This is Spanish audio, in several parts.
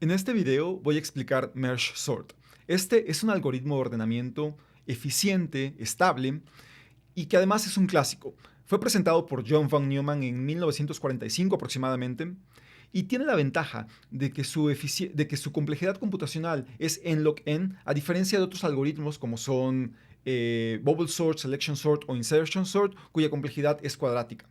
En este video voy a explicar Merge Sort. Este es un algoritmo de ordenamiento eficiente, estable y que además es un clásico. Fue presentado por John von Neumann en 1945 aproximadamente y tiene la ventaja de que su complejidad computacional es n log n, a diferencia de otros algoritmos como son Bubble Sort, Selection Sort o Insertion Sort, cuya complejidad es cuadrática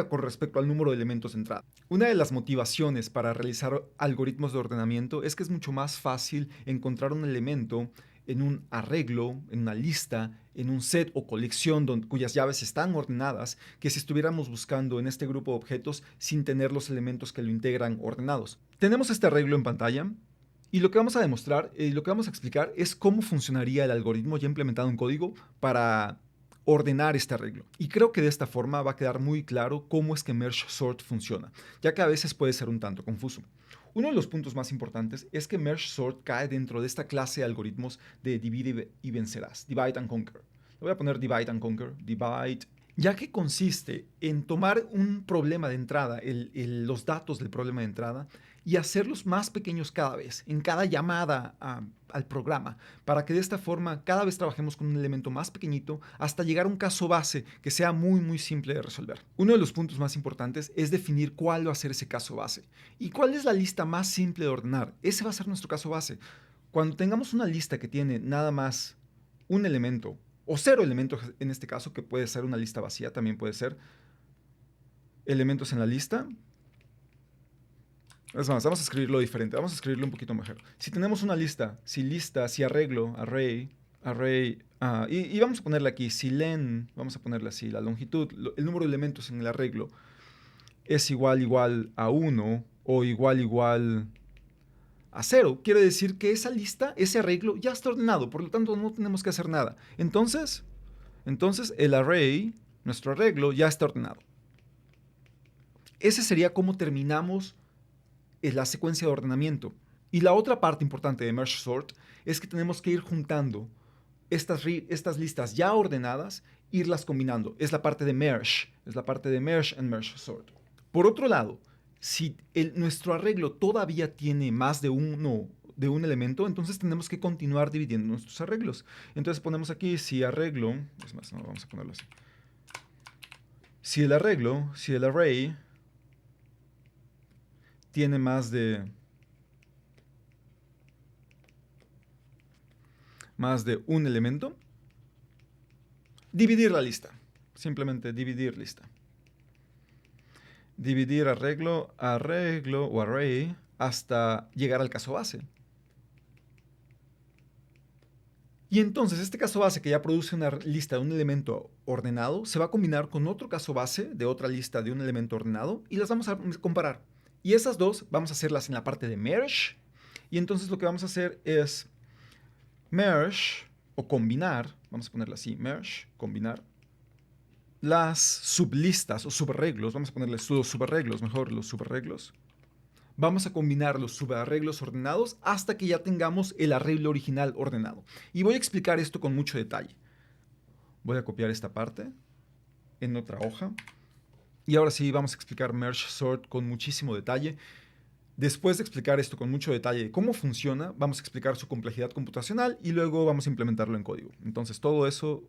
con respecto al número de elementos de entrada. Una de las motivaciones para realizar algoritmos de ordenamiento es que es mucho más fácil encontrar un elemento en un arreglo, en una lista, en un set o colección cuyas llaves están ordenadas, que si estuviéramos buscando en este grupo de objetos sin tener los elementos que lo integran ordenados. Tenemos este arreglo en pantalla y lo que vamos a demostrar, lo que vamos a explicar es cómo funcionaría el algoritmo ya implementado en código para ordenar este arreglo. Y creo que de esta forma va a quedar muy claro cómo es que Merge Sort funciona, ya que a veces puede ser un tanto confuso. Uno de los puntos más importantes es que Merge Sort cae dentro de esta clase de algoritmos de divide y vencerás, divide and conquer. Le voy a poner divide and conquer, divide, ya que consiste en tomar un problema de entrada, los datos del problema de entrada, y hacerlos más pequeños cada vez, en cada llamada al programa, para que de esta forma cada vez trabajemos con un elemento más pequeñito hasta llegar a un caso base que sea muy simple de resolver. Uno de los puntos más importantes es definir cuál va a ser ese caso base y cuál es la lista más simple de ordenar. Ese va a ser nuestro caso base. Cuando tengamos una lista que tiene nada más un elemento o 0 elementos en este caso, que puede ser una lista vacía, también puede ser elementos en la lista. Es más, vamos a escribirlo diferente, vamos a escribirlo un poquito mejor. Si tenemos una lista, si arreglo, array, y vamos a ponerle aquí, si len, vamos a ponerle así, la longitud, el número de elementos en el arreglo es igual a 1 o igual a 0, quiere decir que esa lista, ese arreglo ya está ordenado, por lo tanto no tenemos que hacer nada. Entonces el array, nuestro arreglo, ya está ordenado. Ese sería cómo terminamos la secuencia de ordenamiento. Y la otra parte importante de Merge Sort es que tenemos que ir juntando estas listas ya ordenadas, irlas combinando. Es la parte de merge, and Merge Sort. Por otro lado, si nuestro arreglo todavía tiene más de un elemento, entonces tenemos que continuar dividiendo nuestros arreglos. Entonces ponemos aquí si arreglo, es más, no, vamos a ponerlo así. Si el array tiene más de un elemento, dividir la lista. Simplemente dividir lista. Dividir arreglo o array hasta llegar al caso base. Y entonces este caso base que ya produce una lista de un elemento ordenado se va a combinar con otro caso base de otra lista de un elemento ordenado y las vamos a comparar. Y esas dos vamos a hacerlas en la parte de merge. Y entonces lo que vamos a hacer es merge o combinar, vamos a ponerla así, merge, combinar, las sublistas o subarreglos, vamos a ponerle subarreglos, mejor los subarreglos. Vamos a combinar los subarreglos ordenados hasta que ya tengamos el arreglo original ordenado. Y voy a explicar esto con mucho detalle. Voy a copiar esta parte en otra hoja. Y ahora sí, vamos a explicar Merge Sort con muchísimo detalle. Después de explicar esto con mucho detalle, cómo funciona, vamos a explicar su complejidad computacional y luego vamos a implementarlo en código. Entonces, todo eso,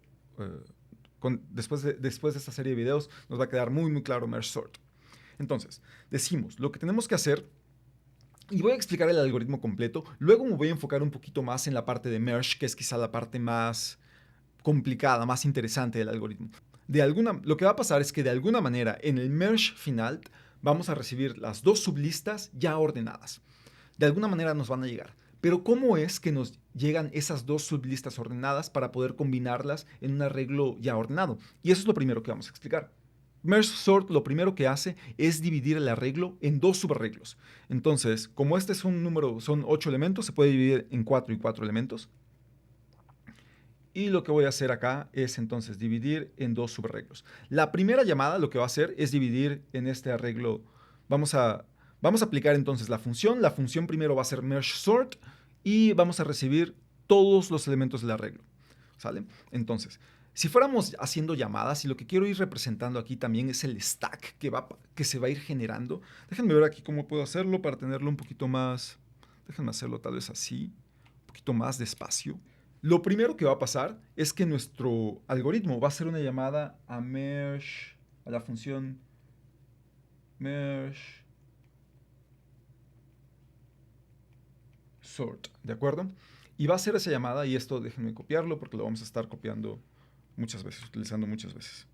después de esta serie de videos, nos va a quedar muy claro Merge Sort. Entonces, decimos, lo que tenemos que hacer, y voy a explicar el algoritmo completo, luego me voy a enfocar un poquito más en la parte de Merge, que es quizá la parte más complicada, más interesante del algoritmo. Lo que va a pasar es que de alguna manera en el merge final vamos a recibir las dos sublistas ya ordenadas. De alguna manera nos van a llegar. Pero ¿cómo es que nos llegan esas dos sublistas ordenadas para poder combinarlas en un arreglo ya ordenado? Y eso es lo primero que vamos a explicar. Merge Sort lo primero que hace es dividir el arreglo en dos subarreglos. Entonces, como este es un número, son 8 elementos, se puede dividir en 4 y 4 elementos. Y lo que voy a hacer acá es entonces dividir en dos subarreglos. La primera llamada lo que va a hacer es dividir en este arreglo. Vamos a aplicar entonces la función. La función primero va a ser merge sort y vamos a recibir todos los elementos del arreglo. ¿Sale? Entonces, Si fuéramos haciendo llamadas, y lo que quiero ir representando aquí también es el stack que se va a ir generando. Déjenme ver aquí cómo puedo hacerlo para tenerlo un poquito más... Déjenme hacerlo tal vez así, un poquito más despacio. Lo primero que va a pasar es que nuestro algoritmo va a hacer una llamada a merge, a la función merge sort, ¿de acuerdo? Y va a hacer esa llamada, y esto déjenme copiarlo porque lo vamos a estar copiando muchas veces, utilizando muchas veces.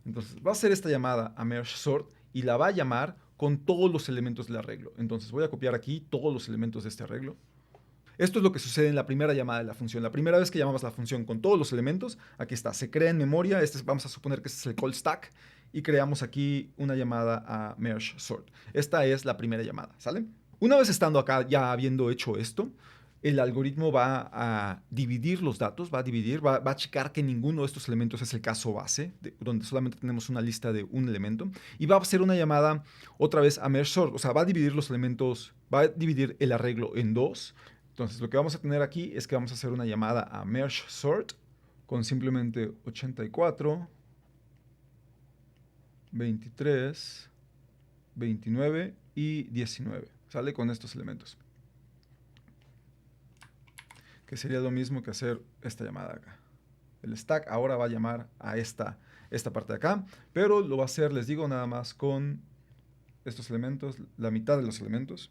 Entonces va a hacer esta llamada a merge sort y la va a llamar con todos los elementos del arreglo. Entonces voy a copiar aquí todos los elementos de este arreglo. Esto es lo que sucede en la primera llamada de la función. La primera vez que llamamos la función con todos los elementos, aquí está, se crea en memoria, vamos a suponer que este es el call stack, y creamos aquí una llamada a merge sort. Esta es la primera llamada, ¿sale? Una vez estando acá, ya habiendo hecho esto, el algoritmo va a dividir los datos, va a checar que ninguno de estos elementos es el caso base, donde solamente tenemos una lista de un elemento, y va a hacer una llamada otra vez a merge sort, o sea, va a dividir los elementos, va a dividir el arreglo en dos. Entonces, lo que vamos a tener aquí es que vamos a hacer una llamada a merge sort con simplemente 84, 23, 29 y 19. ¿Sale? Con estos elementos. Que sería lo mismo que hacer esta llamada acá. El stack ahora va a llamar a esta parte de acá, pero lo va a hacer, les digo, nada más con estos elementos, la mitad de los elementos.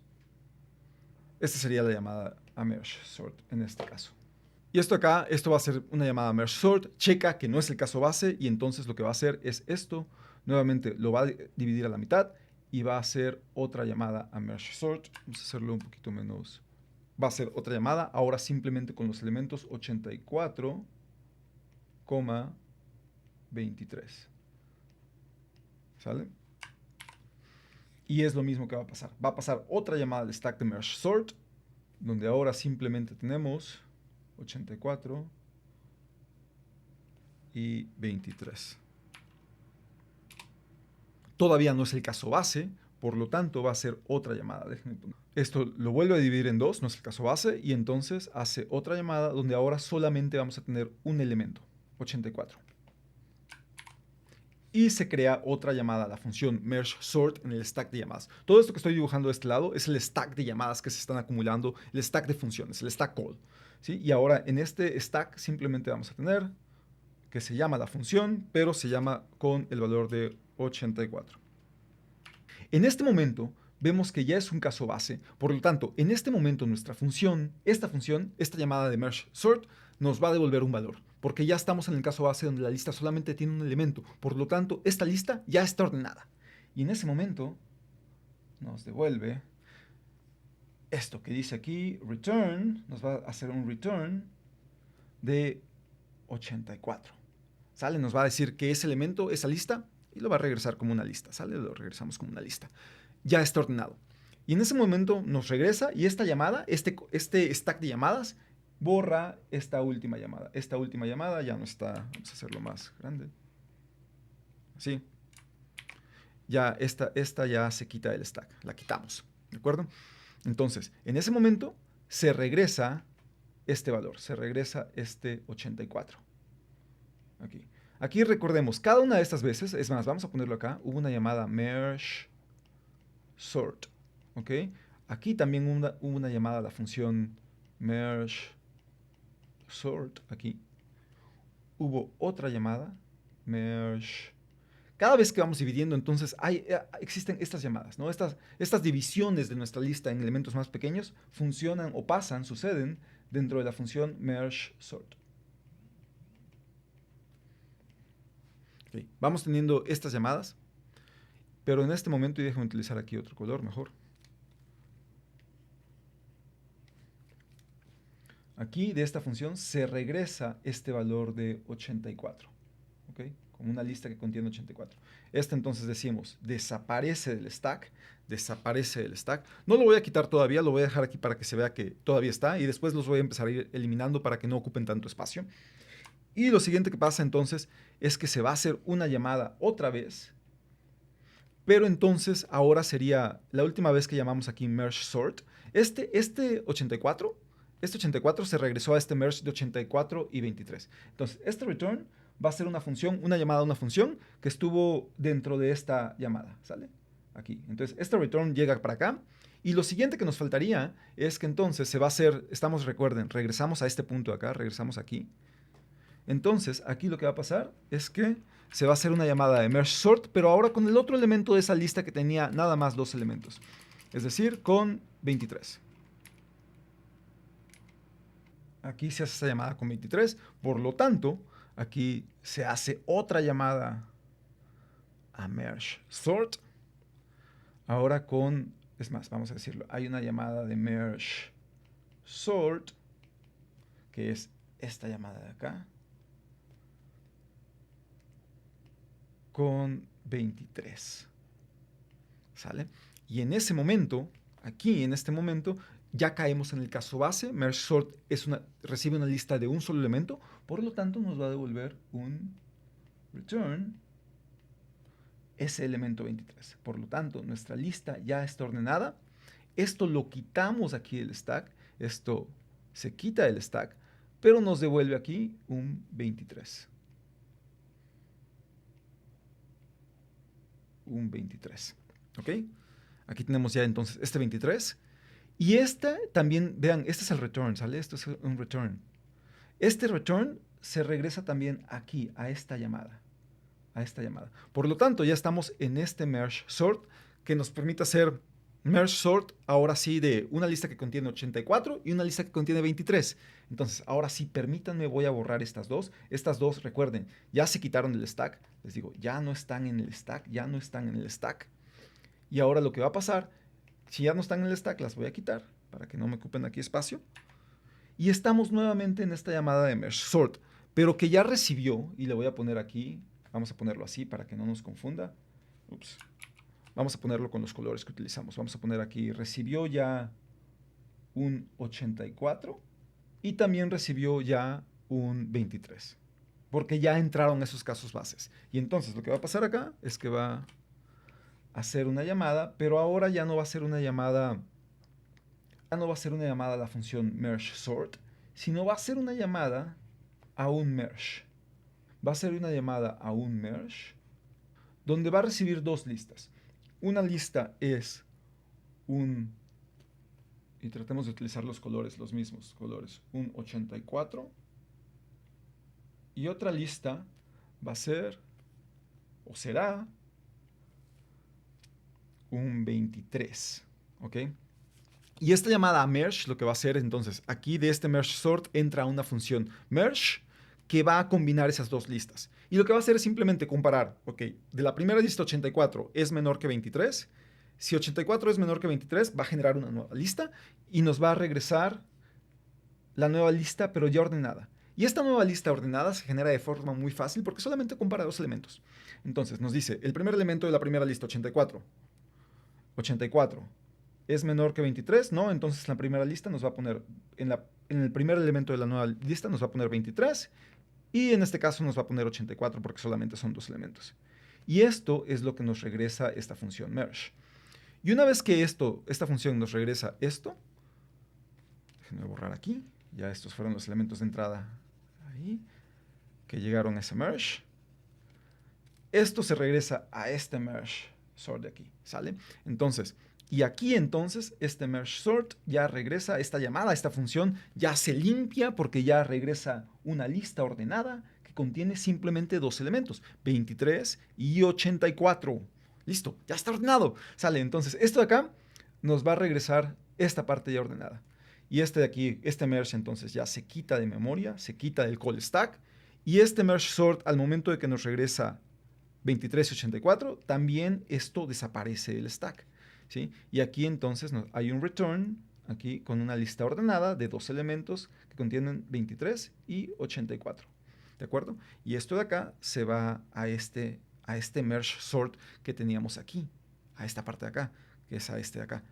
Esta sería la llamada a merge sort en este caso. Y esto acá, esto va a ser una llamada a merge sort, checa que no es el caso base, y entonces lo que va a hacer es esto, nuevamente lo va a dividir a la mitad y va a hacer otra llamada a merge sort. Vamos a hacerlo un poquito menos. Va a hacer otra llamada, ahora simplemente con los elementos 84, 23. ¿Sale? Y es lo mismo que va a pasar. Va a pasar otra llamada de stack de merge sort, donde ahora simplemente tenemos 84 y 23. Todavía no es el caso base, por lo tanto va a ser otra llamada. Déjenme poner. Esto lo vuelve a dividir en dos, no es el caso base, y entonces hace otra llamada donde ahora solamente vamos a tener un elemento, 84. Y se crea otra llamada, la función merge sort en el stack de llamadas. Todo esto que estoy dibujando de este lado es el stack de llamadas que se están acumulando, el stack de funciones, el stack call. ¿Sí? Y ahora en este stack simplemente vamos a tener que se llama la función, pero se llama con el valor de 84. En este momento vemos que ya es un caso base, por lo tanto, en este momento nuestra función, esta llamada de merge sort, nos va a devolver un valor, porque ya estamos en el caso base donde la lista solamente tiene un elemento, por lo tanto, esta lista ya está ordenada. Y en ese momento nos devuelve esto que dice aquí, return, nos va a hacer un return de 84. ¿Sale? Nos va a decir que ese elemento, esa lista, y lo va a regresar como una lista, ¿sale? Lo regresamos como una lista. Ya está ordenado. Y en ese momento nos regresa y esta llamada, este stack de llamadas, borra esta última llamada. Esta última llamada ya no está, vamos a hacerlo más grande. Así. Ya esta ya se quita del stack, la quitamos, ¿de acuerdo? Entonces, en ese momento se regresa este valor, se regresa este 84. Aquí. Aquí recordemos, cada una de estas veces, es más, vamos a ponerlo acá, hubo una llamada merge sort, ¿ok? Aquí también hubo una llamada a la función merge sort, aquí. Hubo otra llamada, merge. Cada vez que vamos dividiendo, entonces existen estas llamadas, ¿no? Estas divisiones de nuestra lista en elementos más pequeños funcionan o suceden dentro de la función merge sort. Okay. Vamos teniendo estas llamadas, pero en este momento, y déjame utilizar aquí otro color mejor. Aquí de esta función se regresa este valor de 84, ¿ok? Como una lista que contiene 84. Este entonces decimos, desaparece del stack, No lo voy a quitar todavía, lo voy a dejar aquí para que se vea que todavía está, y después los voy a empezar a ir eliminando para que no ocupen tanto espacio. Y lo siguiente que pasa entonces es que se va a hacer una llamada otra vez, pero entonces ahora sería la última vez que llamamos aquí merge sort. Este 84 este 84 se regresó a este merge de 84 y 23. Entonces, este return va a ser una función, una llamada a una función que estuvo dentro de esta llamada, ¿sale? Aquí. Entonces, este return llega para acá. Y lo siguiente que nos faltaría es que entonces se va a hacer, recuerden, regresamos a este punto de acá, regresamos aquí. Entonces, aquí lo que va a pasar es que se va a hacer una llamada de merge sort, pero ahora con el otro elemento de esa lista que tenía nada más dos elementos. Es decir, con 23. Aquí se hace esta llamada con 23. Por lo tanto, aquí se hace otra llamada a merge sort. Ahora con, es más, vamos a decirlo, hay una llamada de merge sort, que es esta llamada de acá, con 23. ¿Sale? Y en ese momento, aquí en este momento, ya caemos en el caso base. Merge sort recibe una lista de un solo elemento, por lo tanto nos va a devolver un return ese elemento 23. Por lo tanto, nuestra lista ya está ordenada. Esto lo quitamos aquí del stack. Esto se quita del stack, pero nos devuelve aquí un 23. Un 23. ¿Ok? Aquí tenemos ya entonces este 23. Y esta también, vean, este es el return, ¿sale? Esto es un return. Este return se regresa también aquí, a esta llamada. A esta llamada. Por lo tanto, ya estamos en este merge sort que nos permite hacer merge sort ahora sí de una lista que contiene 84 y una lista que contiene 23. Entonces, ahora sí, permítanme, voy a borrar estas dos. Estas dos, recuerden, ya se quitaron del stack. Les digo, ya no están en el stack, ya no están en el stack. Y ahora lo que va a pasar, si ya no están en el stack, las voy a quitar para que no me ocupen aquí espacio. Y estamos nuevamente en esta llamada de merge sort, pero que ya recibió, y le voy a poner aquí, vamos a ponerlo así para que no nos confunda. Ups. Vamos a ponerlo con los colores que utilizamos. Vamos a poner aquí, recibió ya un 84 y también recibió ya un 23. Porque ya entraron esos casos bases. Y entonces lo que va a pasar acá es que va a hacer una llamada, pero ahora ya no va a ser una llamada, ya no va a ser una llamada a la función merge sort, sino va a ser una llamada a un merge. Va a ser una llamada a un merge donde va a recibir dos listas. Una lista es un, y tratemos de utilizar los colores, los mismos colores, un 84. Y otra lista va a ser, o será, un 23. ¿Ok? Y esta llamada a merge lo que va a hacer entonces, aquí de este merge sort entra una función merge que va a combinar esas dos listas. Y lo que va a hacer es simplemente comparar, ok, de la primera lista 84 es menor que 23. Si 84 es menor que 23, va a generar una nueva lista y nos va a regresar la nueva lista, pero ya ordenada. Y esta nueva lista ordenada se genera de forma muy fácil porque solamente compara dos elementos. Entonces nos dice, el primer elemento de la primera lista, 84. 84 es menor que 23, ¿no? Entonces la primera lista nos va a poner, en el primer elemento de la nueva lista nos va a poner 23 y en este caso nos va a poner 84 porque solamente son dos elementos. Y esto es lo que nos regresa esta función merge. Y una vez que esta función nos regresa esto, déjenme borrar aquí, ya estos fueron los elementos de entrada ahí, que llegaron a ese merge. Esto se regresa a este merge sort de aquí, ¿sale? Entonces, y aquí entonces este merge sort ya regresa, esta llamada, esta función ya se limpia porque ya regresa una lista ordenada que contiene simplemente dos elementos, 23 y 84. Listo, ya está ordenado. Sale, entonces esto de acá nos va a regresar esta parte ya ordenada. Y este de aquí, este merge entonces ya se quita de memoria, se quita del call stack. Y este merge sort al momento de que nos regresa 23 y 84, también esto desaparece del stack. ¿Sí? Y aquí entonces hay un return, aquí con una lista ordenada de dos elementos que contienen 23 y 84. ¿De acuerdo? Y esto de acá se va a este merge sort que teníamos aquí, a esta parte de acá, que es a este de acá.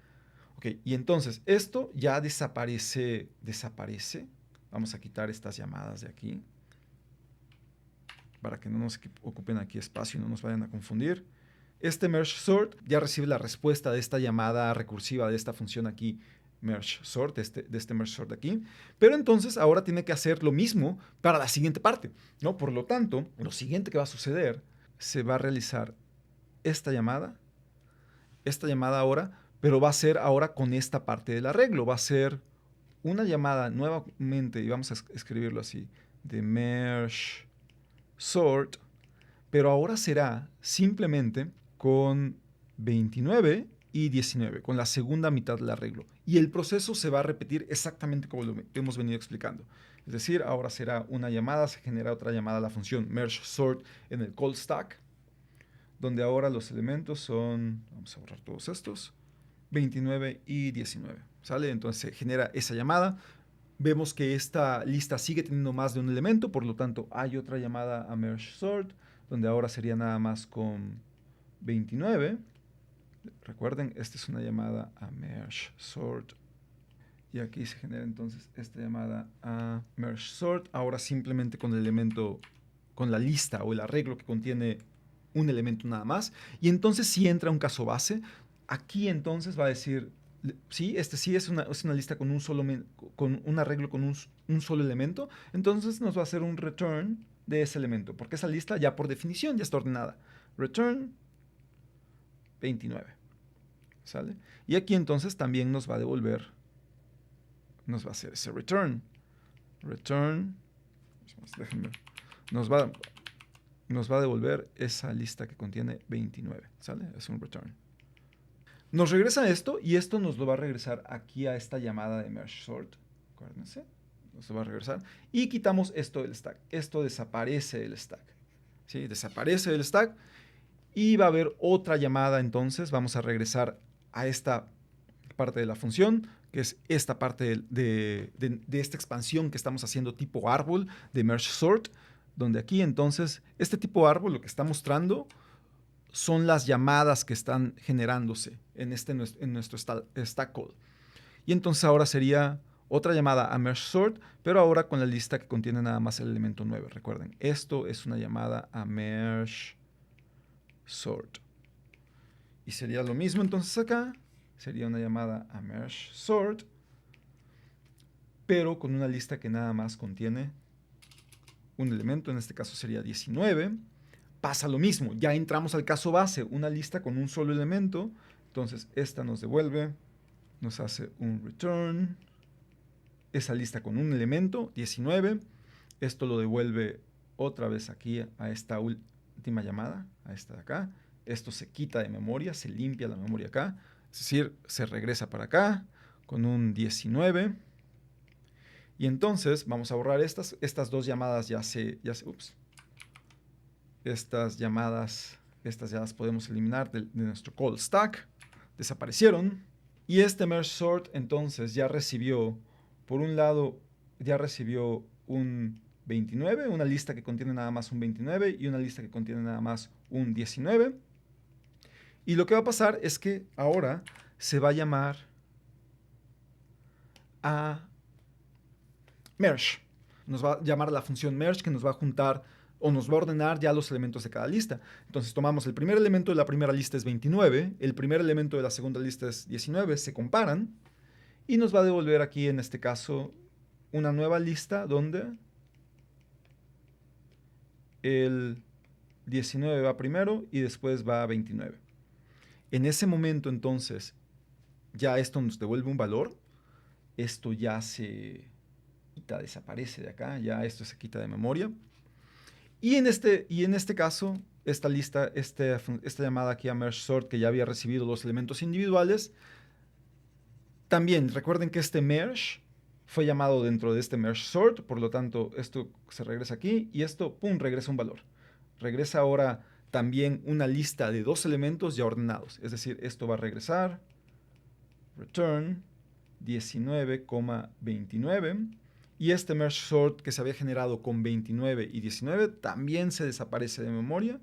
Ok, y entonces esto ya desaparece. Vamos a quitar estas llamadas de aquí para que no nos ocupen aquí espacio y no nos vayan a confundir. Este merge sort ya recibe la respuesta de esta llamada recursiva de esta función aquí merge sort, de este merge sort de aquí. Pero entonces ahora tiene que hacer lo mismo para la siguiente parte, ¿no? Por lo tanto, lo siguiente que va a suceder, se va a realizar esta llamada ahora, pero va a ser ahora con esta parte del arreglo. Va a ser una llamada nuevamente, y vamos a escribirlo así, de merge sort, pero ahora será simplemente con 29 y 19, con la segunda mitad del arreglo. Y el proceso se va a repetir exactamente como lo hemos venido explicando. Es decir, ahora será una llamada, se genera otra llamada a la función merge sort en el call stack, donde ahora los elementos son, vamos a borrar todos estos, 29 y 19. ¿Sale? Entonces se genera esa llamada. Vemos que esta lista sigue teniendo más de un elemento, por lo tanto hay otra llamada a merge sort, donde ahora sería nada más con 29. Recuerden, esta es una llamada a merge sort. Y aquí se genera entonces esta llamada a merge sort, ahora simplemente con el elemento, con la lista o el arreglo que contiene un elemento nada más. Y entonces si entra un caso base, aquí entonces va a decir, sí, este sí es una lista con con un arreglo con un solo elemento, entonces nos va a hacer un return de ese elemento, porque esa lista ya por definición ya está ordenada. Return 29. ¿Sale? Y aquí entonces también nos va a devolver, nos va a hacer ese return. Return, déjenme, nos va a devolver esa lista que contiene 29. ¿Sale? Es un return. Nos regresa esto y esto nos lo va a regresar aquí a esta llamada de merge sort. Acuérdense. Nos lo va a regresar. Y quitamos esto del stack. Esto desaparece del stack. ¿Sí? Desaparece del stack. Y va a haber otra llamada entonces. Vamos a regresar a esta parte de la función, que es esta parte de esta expansión que estamos haciendo tipo árbol de merge sort, donde aquí entonces este tipo árbol lo que está mostrando son las llamadas que están generándose en nuestro stack code. Y entonces ahora sería otra llamada a merge sort, pero ahora con la lista que contiene nada más el elemento 9. Recuerden, esto es una llamada a merge sort. Y sería lo mismo entonces acá. Sería una llamada a merge sort, pero con una lista que nada más contiene un elemento. En este caso sería 19. Pasa lo mismo, ya entramos al caso base, una lista con un solo elemento. Entonces esta nos devuelve, nos hace un return, esa lista con un elemento, 19. Esto lo devuelve otra vez aquí a esta última llamada, a esta de acá. Esto se quita de memoria, se limpia la memoria acá. Es decir, se regresa para acá con un 19. Y entonces vamos a borrar estas dos llamadas, estas llamadas ya las podemos eliminar de nuestro call stack. Desaparecieron. Y este merge sort entonces ya recibió, por un lado, ya recibió un 29, una lista que contiene nada más un 29 y una lista que contiene nada más un 19. Y lo que va a pasar es que ahora se va a llamar a merge. Nos va a llamar a la función merge que nos va a juntar o nos va a ordenar ya los elementos de cada lista. Entonces tomamos el primer elemento de la primera lista es 29, el primer elemento de la segunda lista es 19, se comparan y nos va a devolver aquí en este caso una nueva lista donde el 19 va primero y después va a 29. En ese momento entonces ya esto nos devuelve un valor, esto ya se quita, desaparece de acá, ya esto se quita de memoria. Y en este caso, esta lista, esta llamada aquí a merge sort que ya había recibido los elementos individuales, también recuerden que este merge fue llamado dentro de este merge sort, por lo tanto esto se regresa aquí y esto, pum, regresa un valor. Regresa ahora también una lista de dos elementos ya ordenados, es decir, esto va a regresar, return 19,29. Y este merge sort que se había generado con 29 y 19 también se desaparece de memoria.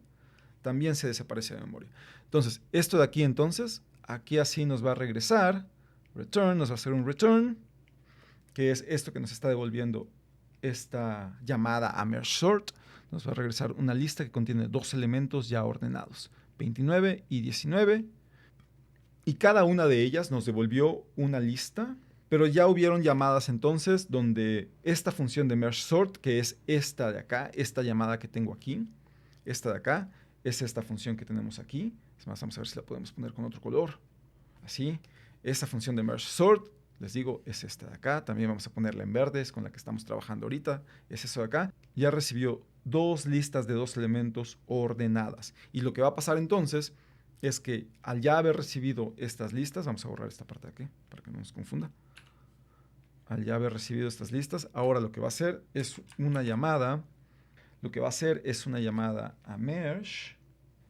También se desaparece de memoria. Entonces, esto de aquí entonces, aquí así nos va a regresar. Return, nos va a hacer un return, que es esto que nos está devolviendo esta llamada a merge sort. Nos va a regresar una lista que contiene dos elementos ya ordenados, 29 y 19. Y cada una de ellas nos devolvió una lista Pero ya hubieron llamadas entonces donde esta función de merge sort, que es esta de acá, esta llamada que tengo aquí, esta de acá, es esta función que tenemos aquí. Es más, vamos a ver si la podemos poner con otro color. Así. Esta función de merge sort, les digo, es esta de acá. También vamos a ponerla en verde, es con la que estamos trabajando ahorita. Es eso de acá. Ya recibió dos listas de dos elementos ordenadas. Y lo que va a pasar entonces es que al ya haber recibido estas listas, vamos a borrar esta parte de aquí para que no nos confunda. Al ya haber recibido estas listas, ahora lo que va a hacer es una llamada. Lo que va a hacer es una llamada a merge.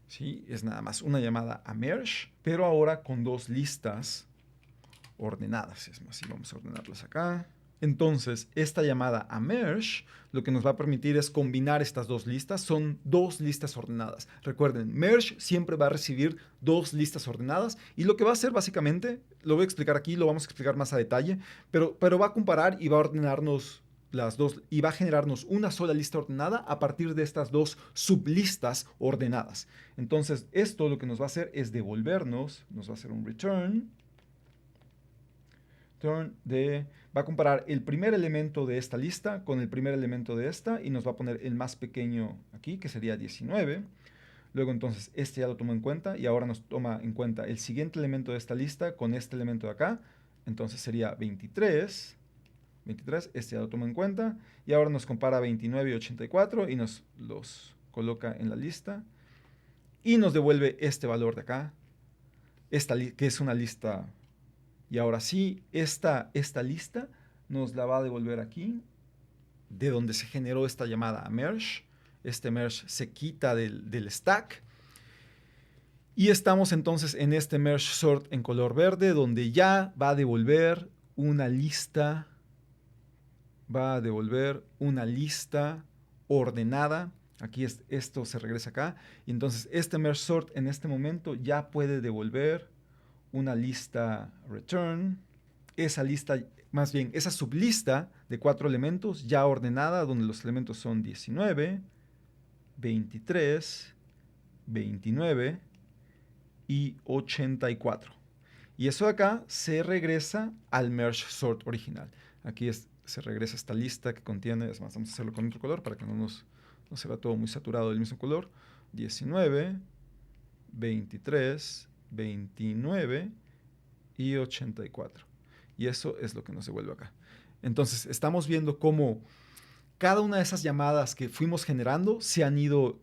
¿Sí? Es nada más una llamada a merge, pero ahora con dos listas ordenadas. Es más, sí, vamos a ordenarlas acá. Entonces, esta llamada a merge lo que nos va a permitir es combinar estas dos listas. Son dos listas ordenadas. Recuerden, merge siempre va a recibir dos listas ordenadas y lo que va a hacer básicamente, lo voy a explicar aquí, lo vamos a explicar más a detalle, pero va a comparar y va a ordenarnos las dos y va a generarnos una sola lista ordenada a partir de estas dos sublistas ordenadas. Entonces, esto lo que nos va a hacer es devolvernos, nos va a hacer un return va a comparar el primer elemento de esta lista con el primer elemento de esta y nos va a poner el más pequeño aquí, que sería 19. Luego entonces este ya lo tomó en cuenta y ahora nos toma en cuenta el siguiente elemento de esta lista con este elemento de acá. Entonces sería 23. 23, este ya lo toma en cuenta y ahora nos compara 29 y 84 y nos los coloca en la lista y nos devuelve este valor de acá, que es una lista. Y ahora sí, esta lista nos la va a devolver aquí, de donde se generó esta llamada a merge. Este merge se quita del stack. Y estamos entonces en este merge sort en color verde, donde ya va a devolver una lista. Va a devolver una lista ordenada. Aquí esto se regresa acá. Y entonces este merge sort en este momento ya puede devolver una lista return, esa lista, más bien esa sublista de 4 elementos ya ordenada, donde los elementos son 19, 23, 29 y 84. Y eso de acá se regresa al merge sort original. Aquí se regresa esta lista que contiene, es más, vamos a hacerlo con otro color para que no se vea todo muy saturado del mismo color. 19, 23, 29 y 84. Y eso es lo que nos devuelve acá. Entonces, estamos viendo cómo cada una de esas llamadas que fuimos generando se han ido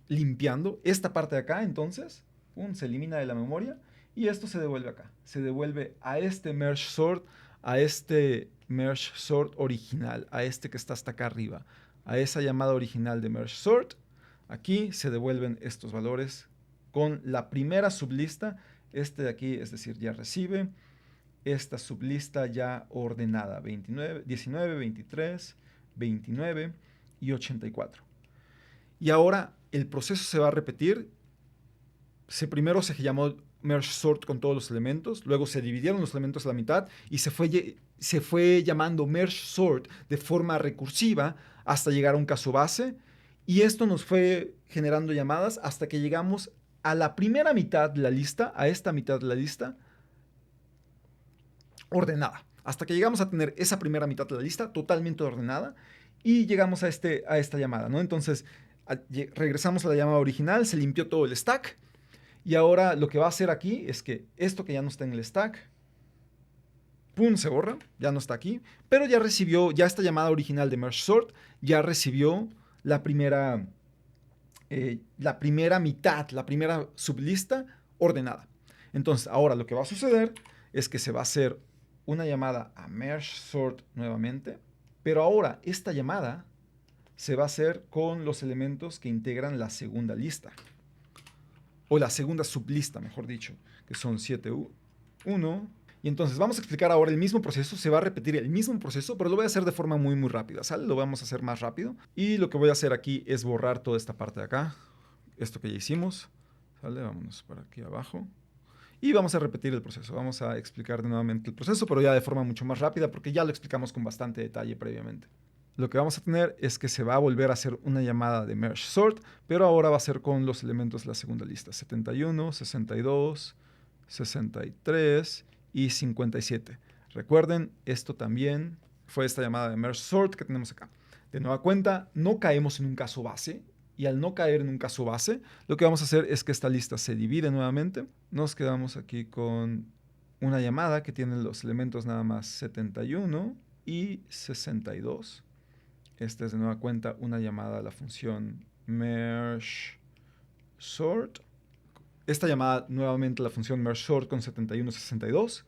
limpiando. Esta parte de acá, entonces, se elimina de la memoria y esto se devuelve acá. Se devuelve a este merge sort original, a este que está hasta acá arriba, a esa llamada original de merge sort. Aquí se devuelven estos valores con la primera sublista, este de aquí, es decir, ya recibe esta sublista ya ordenada, 19, 23, 29 y 84. Y ahora el proceso se va a repetir. Primero se llamó merge sort con todos los elementos, luego se dividieron los elementos a la mitad y se fue llamando merge sort de forma recursiva hasta llegar a un caso base. Y esto nos fue generando llamadas hasta que llegamos a la primera mitad de la lista, a esta mitad de la lista, ordenada. Hasta que llegamos a tener esa primera mitad de la lista totalmente ordenada y llegamos a esta llamada, ¿no? Entonces, regresamos a la llamada original, se limpió todo el stack y ahora lo que va a hacer aquí es que esto que ya no está en el stack, ¡pum!, se borra, ya no está aquí, pero ya recibió, ya esta llamada original de merge sort, ya recibió la primera mitad, la primera sublista ordenada. Entonces, ahora lo que va a suceder es que se va a hacer una llamada a merge sort nuevamente, pero ahora esta llamada se va a hacer con los elementos que integran la segunda lista, o la segunda sublista, mejor dicho, que son 7, 1. Y entonces vamos a explicar ahora el mismo proceso, se va a repetir el mismo proceso, pero lo voy a hacer de forma muy muy rápida, ¿sale? Lo vamos a hacer más rápido. Y lo que voy a hacer aquí es borrar toda esta parte de acá, esto que ya hicimos, ¿sale? Vámonos para aquí abajo. Y vamos a repetir el proceso, vamos a explicar nuevamente el proceso, pero ya de forma mucho más rápida, porque ya lo explicamos con bastante detalle previamente. Lo que vamos a tener es que se va a volver a hacer una llamada de merge sort, pero ahora va a ser con los elementos de la segunda lista, 71, 62, 63 y 57. Recuerden, esto también fue esta llamada de merge sort que tenemos acá. De nueva cuenta, no caemos en un caso base. Y al no caer en un caso base, lo que vamos a hacer es que esta lista se divide nuevamente. Nos quedamos aquí con una llamada que tiene los elementos nada más 71 y 62. Esta es de nueva cuenta una llamada a la función merge sort. Esta llamada nuevamente a la función merge sort con 71 y 62,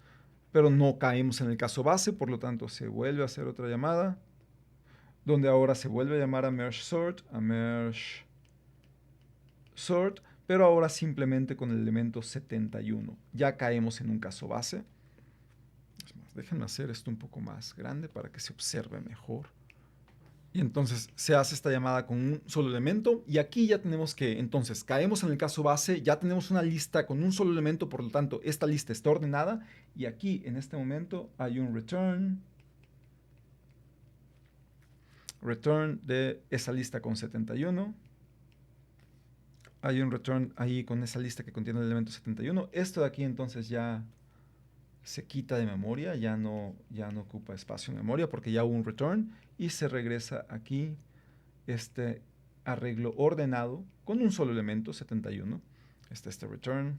pero no caemos en el caso base, por lo tanto se vuelve a hacer otra llamada, donde ahora se vuelve a llamar a merge sort, pero ahora simplemente con el elemento 71. Ya caemos en un caso base. Es más, déjenme hacer esto un poco más grande para que se observe mejor. Y entonces se hace esta llamada con un solo elemento. Y aquí ya tenemos que, entonces, caemos en el caso base. Ya tenemos una lista con un solo elemento. Por lo tanto, esta lista está ordenada. Y aquí, en este momento, hay un return de esa lista con 71. Hay un return ahí con esa lista que contiene el elemento 71. Esto de aquí, entonces, ya se quita de memoria, ya no ocupa espacio en memoria porque ya hubo un return y se regresa aquí este arreglo ordenado con un solo elemento, 71. Este return,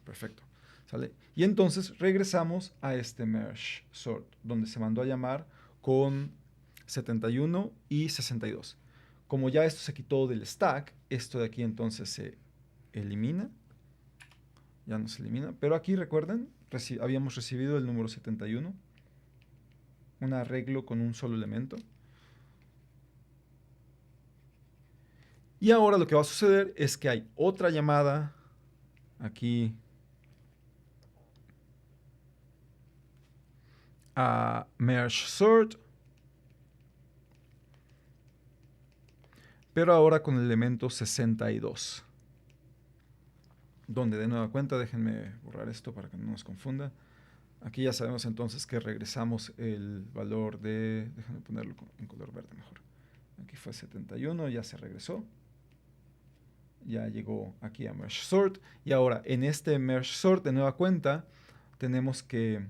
perfecto. ¿Sale? Y entonces regresamos a este merge sort, donde se mandó a llamar con 71 y 62. Como ya esto se quitó del stack, esto de aquí entonces se elimina. Ya no se elimina. Pero aquí recuerden, habíamos recibido el número 71. Un arreglo con un solo elemento. Y ahora lo que va a suceder es que hay otra llamada aquí a merge sort, pero ahora con el elemento 62. Donde de nueva cuenta, déjenme borrar esto para que no nos confunda. Aquí ya sabemos entonces que regresamos el valor de, déjenme ponerlo en color verde mejor. Aquí fue 71, ya se regresó. Ya llegó aquí a merge sort. Y ahora en este merge sort de nueva cuenta tenemos que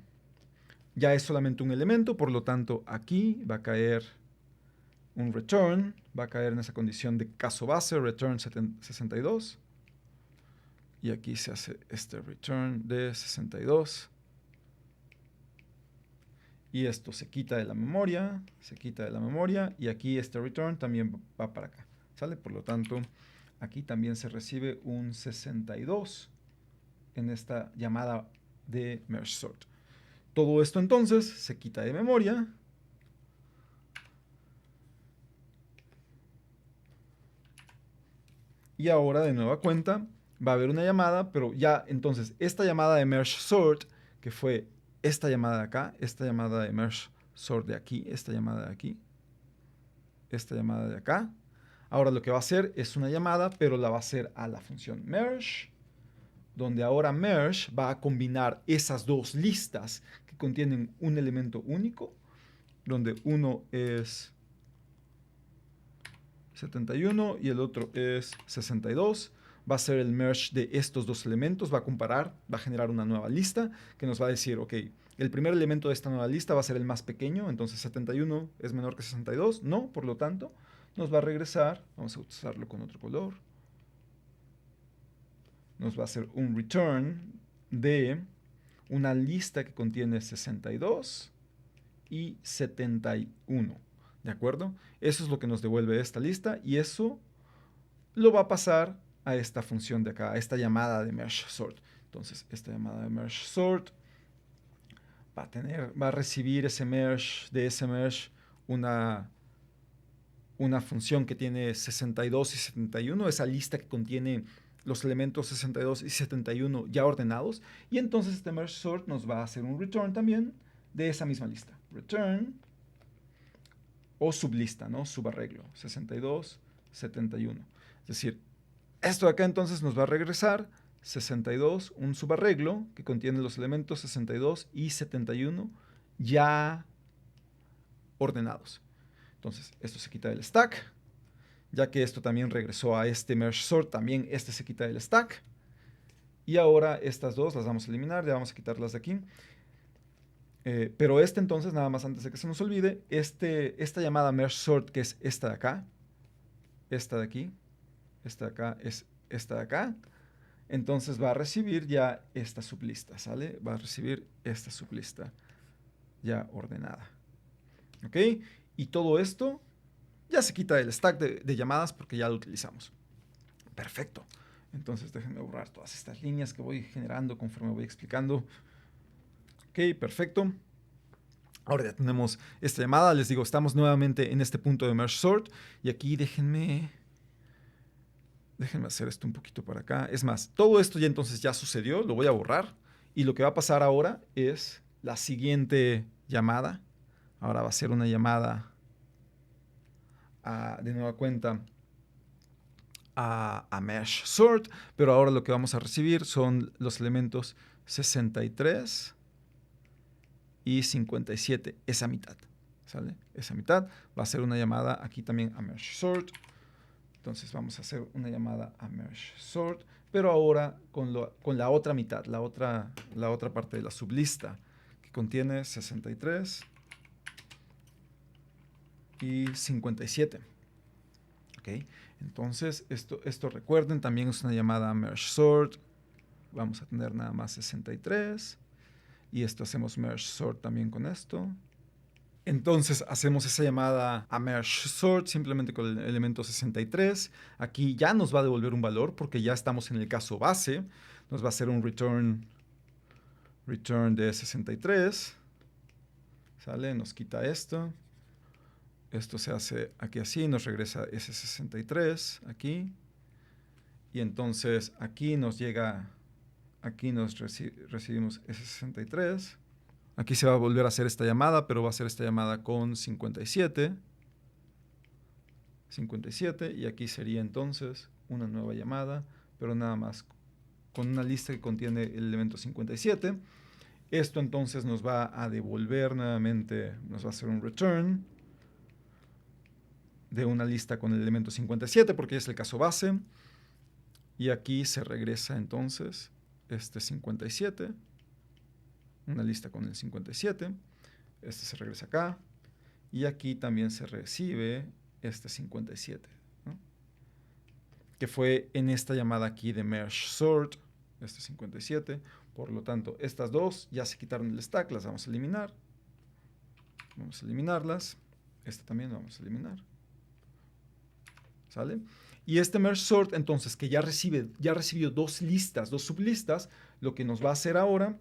ya es solamente un elemento, por lo tanto aquí va a caer un return, va a caer en esa condición de caso base, return 62. Y aquí se hace este return de 62. Y esto se quita de la memoria, y aquí este return también va para acá, ¿sale? Por lo tanto, aquí también se recibe un 62 en esta llamada de merge sort. Todo esto entonces se quita de memoria. Y ahora de nueva cuenta va a haber una llamada, pero ya entonces esta llamada de merge sort, que fue esta llamada de acá, esta llamada de merge sort de aquí, esta llamada de aquí, esta llamada de acá. Ahora lo que va a hacer es una llamada, pero la va a hacer a la función merge, donde ahora merge va a combinar esas dos listas que contienen un elemento único, donde uno es 71 y el otro es 62. Va a ser el merge de estos dos elementos, va a comparar, va a generar una nueva lista que nos va a decir, ok, el primer elemento de esta nueva lista va a ser el más pequeño, entonces 71 es menor que 62, no, por lo tanto, nos va a regresar, vamos a usarlo con otro color, nos va a hacer un return de una lista que contiene 62 y 71. ¿De acuerdo? Eso es lo que nos devuelve esta lista y eso lo va a pasar a esta función de acá, a esta llamada de merge sort. Entonces, esta llamada de merge sort va a recibir ese merge una función que tiene 62 y 71, esa lista que contiene los elementos 62 y 71 ya ordenados. Y entonces este merge sort nos va a hacer un return también de esa misma lista. Return o sublista, ¿no? Subarreglo, 62, 71. Es decir, esto de acá entonces nos va a regresar 62, un subarreglo que contiene los elementos 62 y 71 ya ordenados. Entonces, esto se quita del stack. Ya que esto también regresó a este merge sort, también se quita del stack. Y ahora estas dos las vamos a eliminar, ya vamos a quitarlas de aquí. Pero entonces, nada más antes de que se nos olvide, esta llamada merge sort, que es esta de acá, esta de aquí, esta de acá es esta de acá, entonces va a recibir ya esta sublista, ¿sale? Va a recibir esta sublista ya ordenada. ¿Ok? Y todo esto ya se quita del stack de llamadas porque ya lo utilizamos. Perfecto. Entonces déjenme borrar todas estas líneas que voy generando conforme voy explicando. Ok, perfecto. Ahora ya tenemos esta llamada. Les digo, estamos nuevamente en este punto de merge sort. Y aquí déjenme hacer esto un poquito para acá. Es más, todo esto ya entonces ya sucedió. Lo voy a borrar. Y lo que va a pasar ahora es la siguiente llamada. Ahora va a ser una llamada de nueva cuenta a mesh sort, pero ahora lo que vamos a recibir son los elementos 63 y 57, esa mitad, ¿sale? Esa mitad va a ser una llamada aquí también a merge sort. Entonces vamos a hacer una llamada a merge sort, pero ahora con la otra mitad, la otra parte de la sublista, que contiene 63 y 57. ¿Ok? Entonces, esto recuerden, también es una llamada merge sort. Vamos a tener nada más 63. Y esto hacemos merge sort también con esto. Entonces hacemos esa llamada a merge sort simplemente con el elemento 63. Aquí ya nos va a devolver un valor porque ya estamos en el caso base. Nos va a hacer un return de 63. ¿Sale? Nos quita esto. Esto se hace aquí así, nos regresa ese 63 aquí. Y entonces aquí nos llega, aquí nos recibimos ese 63. Aquí se va a volver a hacer esta llamada, pero va a ser esta llamada con 57. 57, y aquí sería entonces una nueva llamada, pero nada más con una lista que contiene el elemento 57. Esto entonces nos va a devolver nuevamente, nos va a hacer un return de una lista con el elemento 57, porque es el caso base. Y aquí se regresa entonces este 57, una lista con el 57. Este se regresa acá. Y aquí también se recibe este 57, ¿no? Que fue en esta llamada aquí de merge sort, este 57. Por lo tanto, estas dos ya se quitaron del stack, las vamos a eliminar. Vamos a eliminarlas. Esta también la vamos a eliminar. ¿Sale? Y este merge sort, entonces, que ya recibió dos listas, dos sublistas, lo que nos va a hacer ahora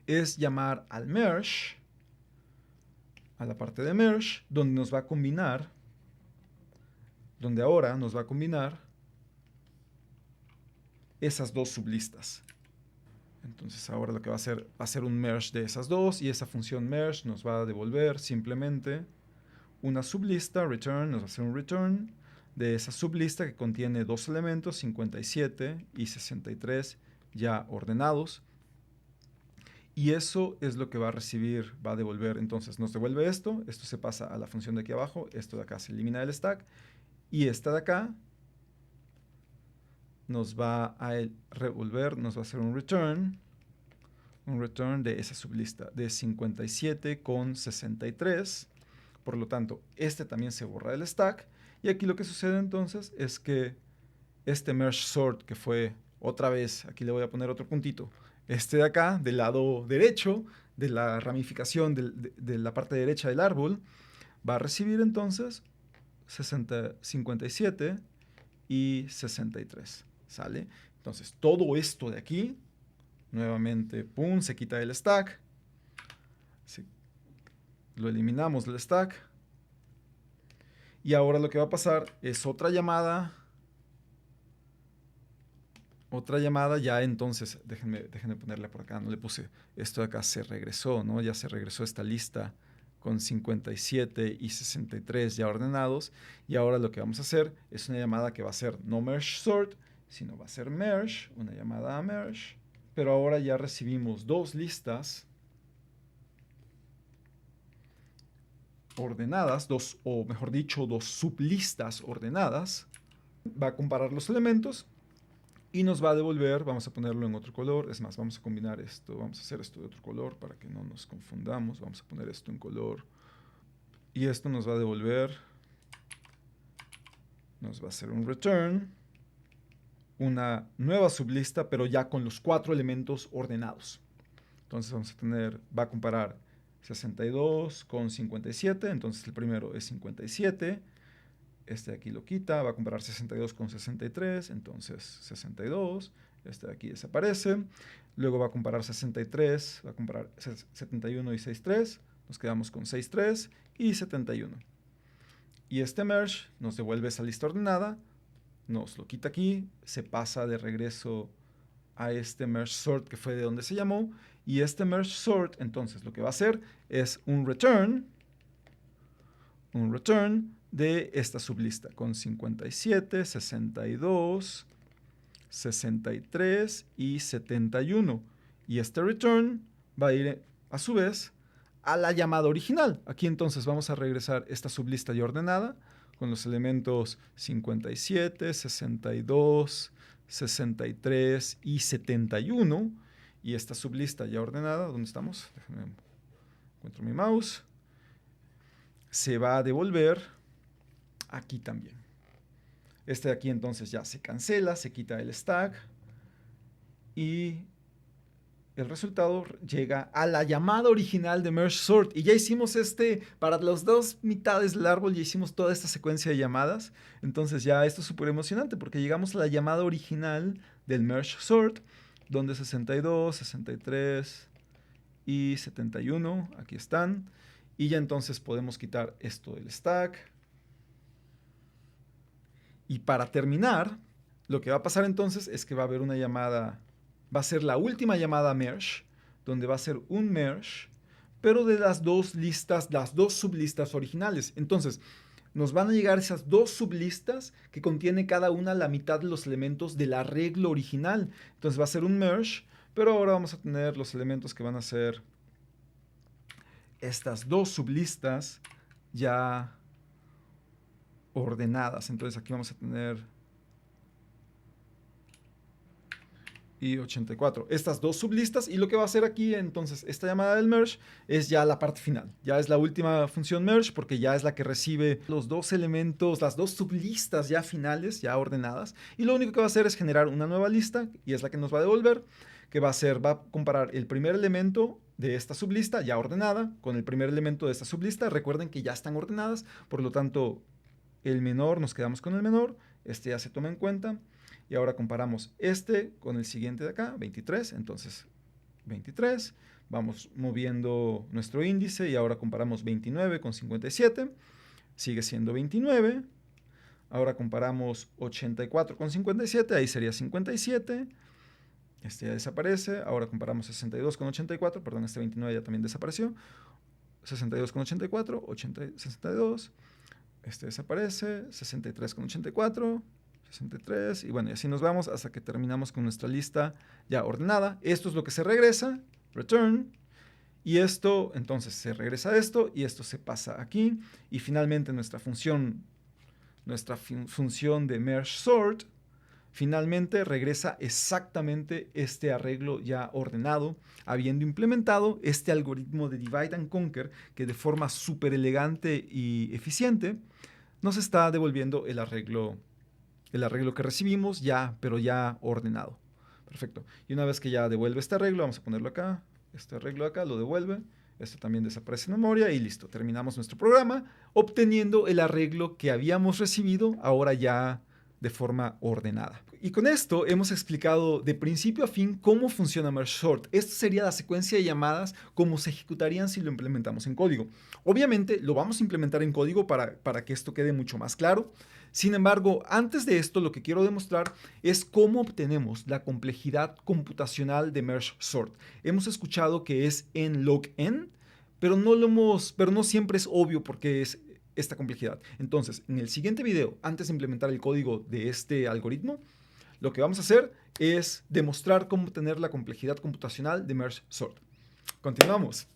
es llamar al merge, a la parte de merge, donde nos va a combinar, donde ahora nos va a combinar esas dos sublistas. Entonces ahora lo que va a hacer un merge de esas dos, y esa función merge nos va a devolver simplemente una sublista, return, nos va a hacer un return de esa sublista que contiene dos elementos, 57 y 63 ya ordenados. Y eso es lo que va a recibir, va a devolver. Entonces nos devuelve esto se pasa a la función de aquí abajo, esto de acá se elimina del stack, y esta de acá nos va a revolver, nos va a hacer un return de esa sublista de 57 con 63. Por lo tanto, este también se borra del stack. Y aquí lo que sucede entonces es que este merge sort, que fue otra vez, aquí le voy a poner otro puntito, este de acá, del lado derecho de la ramificación de la parte derecha del árbol, va a recibir entonces 57 y 63. ¿Sale? Entonces, todo esto de aquí, nuevamente, pum, se quita del stack. Lo eliminamos del stack. Y ahora lo que va a pasar es otra llamada. Otra llamada ya entonces, déjenme ponerle por acá, no le puse, esto de acá se regresó, ¿no? Ya se regresó esta lista con 57 y 63 ya ordenados. Y ahora lo que vamos a hacer es una llamada que va a ser no merge sort, sino va a ser merge, una llamada a merge. Pero ahora ya recibimos dos listas ordenadas, o mejor dicho, dos sublistas ordenadas. Va a comparar los elementos y nos va a devolver, vamos a ponerlo en otro color, es más, vamos a combinar esto, vamos a hacer esto de otro color para que no nos confundamos, vamos a poner esto en color, y esto nos va a devolver, nos va a hacer un return, una nueva sublista, pero ya con los 4 elementos ordenados. Entonces vamos a tener, va a comparar 62 con 57, entonces el primero es 57, este de aquí lo quita, va a comparar 62 con 63, entonces 62, este de aquí desaparece, luego va a comparar 63, va a comparar 71 y 63, nos quedamos con 63 y 71. Y este merge nos devuelve esa lista ordenada, nos lo quita aquí, se pasa de regreso a este merge sort que fue de donde se llamó, y este merge sort entonces lo que va a hacer es un return de esta sublista con 57, 62, 63 y 71. Y este return va a ir a su vez a la llamada original. Aquí entonces vamos a regresar esta sublista ya ordenada con los elementos 57, 62, 63 y 71. Y esta sublista ya ordenada, ¿dónde estamos? Déjenme, encuentro mi mouse. Se va a devolver aquí también. Este de aquí entonces ya se cancela, se quita el stack y el resultado llega a la llamada original de merge sort. Y ya hicimos para las 2 mitades del árbol, ya hicimos toda esta secuencia de llamadas. Entonces ya esto es súper emocionante porque llegamos a la llamada original del merge sort, donde 62, 63 y 71, aquí están. Y ya entonces podemos quitar esto del stack. Y para terminar, lo que va a pasar entonces es que va a haber una llamada, va a ser la última llamada merge, donde va a ser un merge, pero de las 2 listas, las 2 sublistas originales. Entonces, nos van a llegar esas 2 sublistas que contiene cada una la mitad de los elementos del arreglo original. Entonces va a ser un merge, pero ahora vamos a tener los elementos que van a ser estas 2 sublistas ya ordenadas. Entonces aquí vamos a tener y 84. Estas 2 sublistas, y lo que va a hacer aquí entonces esta llamada del merge es ya la parte final. Ya es la última función merge porque ya es la que recibe los 2 elementos, las 2 sublistas ya finales, ya ordenadas. Y lo único que va a hacer es generar una nueva lista y es la que nos va a devolver, que va a comparar el primer elemento de esta sublista ya ordenada con el primer elemento de esta sublista. Recuerden que ya están ordenadas, por lo tanto el menor, nos quedamos con el menor, este ya se toma en cuenta. Y ahora comparamos este con el siguiente de acá, 23, entonces 23, vamos moviendo nuestro índice y ahora comparamos 29 con 57, sigue siendo 29, ahora comparamos 84 con 57, ahí sería 57, este ya desaparece, ahora comparamos 62 con 84, perdón, este 29 ya también desapareció, 62 con 84, 62, este desaparece, 63 con 84, 63, y bueno, y así nos vamos hasta que terminamos con nuestra lista ya ordenada. Esto es lo que se regresa, return, y esto, entonces se regresa a esto, y esto se pasa aquí, y finalmente nuestra función de merge sort, finalmente regresa exactamente este arreglo ya ordenado, habiendo implementado este algoritmo de divide and conquer que de forma súper elegante y eficiente nos está devolviendo el arreglo que recibimos ya, pero ya ordenado. Perfecto. Y una vez que ya devuelve este arreglo, vamos a ponerlo acá, este arreglo acá lo devuelve, esto también desaparece en memoria y listo. Terminamos nuestro programa obteniendo el arreglo que habíamos recibido ahora ya de forma ordenada. Y con esto hemos explicado de principio a fin cómo funciona merge sort. Esto sería la secuencia de llamadas como se ejecutarían si lo implementamos en código. Obviamente lo vamos a implementar en código para que esto quede mucho más claro. Sin embargo, antes de esto lo que quiero demostrar es cómo obtenemos la complejidad computacional de merge sort. Hemos escuchado que es n log n, pero no siempre es obvio porque es esta complejidad. Entonces, en el siguiente video, antes de implementar el código de este algoritmo, lo que vamos a hacer es demostrar cómo obtener la complejidad computacional de merge sort. Continuamos.